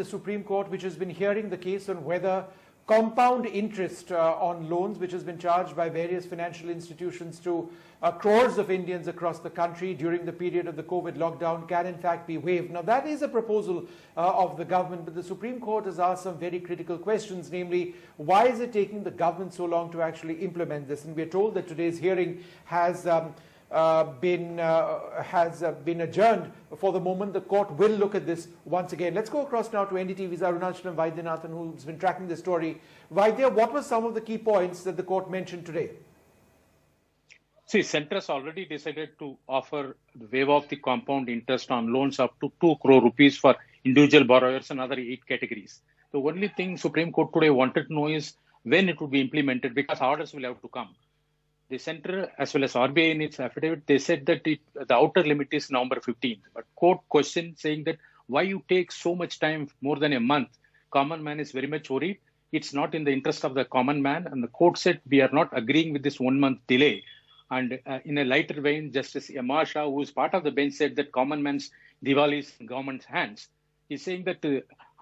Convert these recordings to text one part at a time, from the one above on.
the Supreme Court, which has been hearing the case on whether compound interest on loans, which has been charged by various financial institutions to crores of Indians across the country during the period of the COVID lockdown, can in fact be waived. Now, that is a proposal of the government, but the Supreme Court has asked some very critical questions, namely, why is it taking the government so long to actually implement this? And we're told that today's hearing has been adjourned for the moment. The court will look at this once again. Let's go across now to NDTV's Arunachalam Vaidyanathan, who's been tracking the story. Vaidya, what were some of the key points that the court mentioned today? See, Centre has already decided to offer the waiver of the compound interest on loans up to 2 crore rupees for individual borrowers and other 8 categories. The only thing Supreme Court today wanted to know is when it would be implemented, because orders will have to come. The Centre, as well as RBI in its affidavit, they said that the outer limit is November 15th. But court questioned, saying that why you take so much time, more than a month? Common man is very much worried. It's not in the interest of the common man. And the court said, we are not agreeing with this 1 month delay. And in a lighter vein, Justice Yama Shah, who is part of the bench, said that common man's Diwali is in government's hands. He's saying that,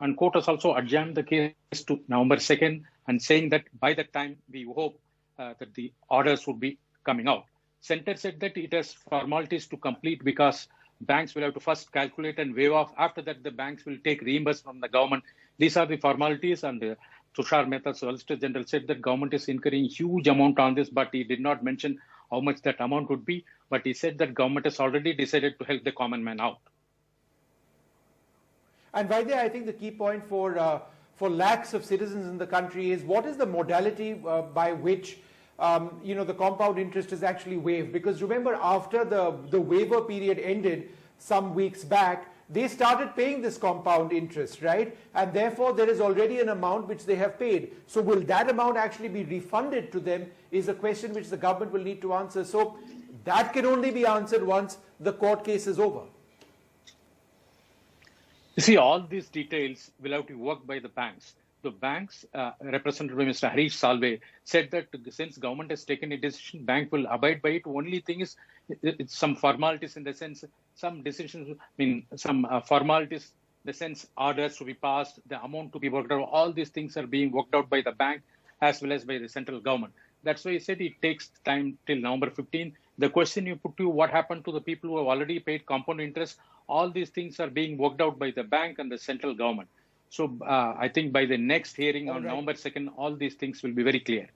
and court has also adjourned the case to November 2nd, and saying that by that time, we hope that the orders would be coming out. Centre said that it has formalities to complete because banks will have to first calculate and waive off. After that, the banks will take reimbursement from the government. These are the formalities, and Tushar Mehta, Solicitor General, said that government is incurring huge amount on this, but he did not mention how much that amount would be. But he said that government has already decided to help the common man out. And Vaidya, I think the key point for lakhs of citizens in the country is what is the modality by which the compound interest is actually waived? Because remember, after the waiver period ended some weeks back, they started paying this compound interest, right? And therefore, there is already an amount which they have paid. So will that amount actually be refunded to them is a question which the government will need to answer. So that can only be answered once the court case is over. You see, all these details will have to be worked by the banks. The banks, represented by Mr. Harish Salve, said that since government has taken a decision, bank will abide by it. Only thing is, it's some formalities in the sense, some decisions, some formalities, in the sense orders to be passed, the amount to be worked out. All these things are being worked out by the bank as well as by the central government. That's why he said it takes time till November 15. The question you put to, what happened to the people who have already paid compound interest? All these things are being worked out by the bank and the central government. So I think by the next hearing on November 2nd, all these things will be very clear.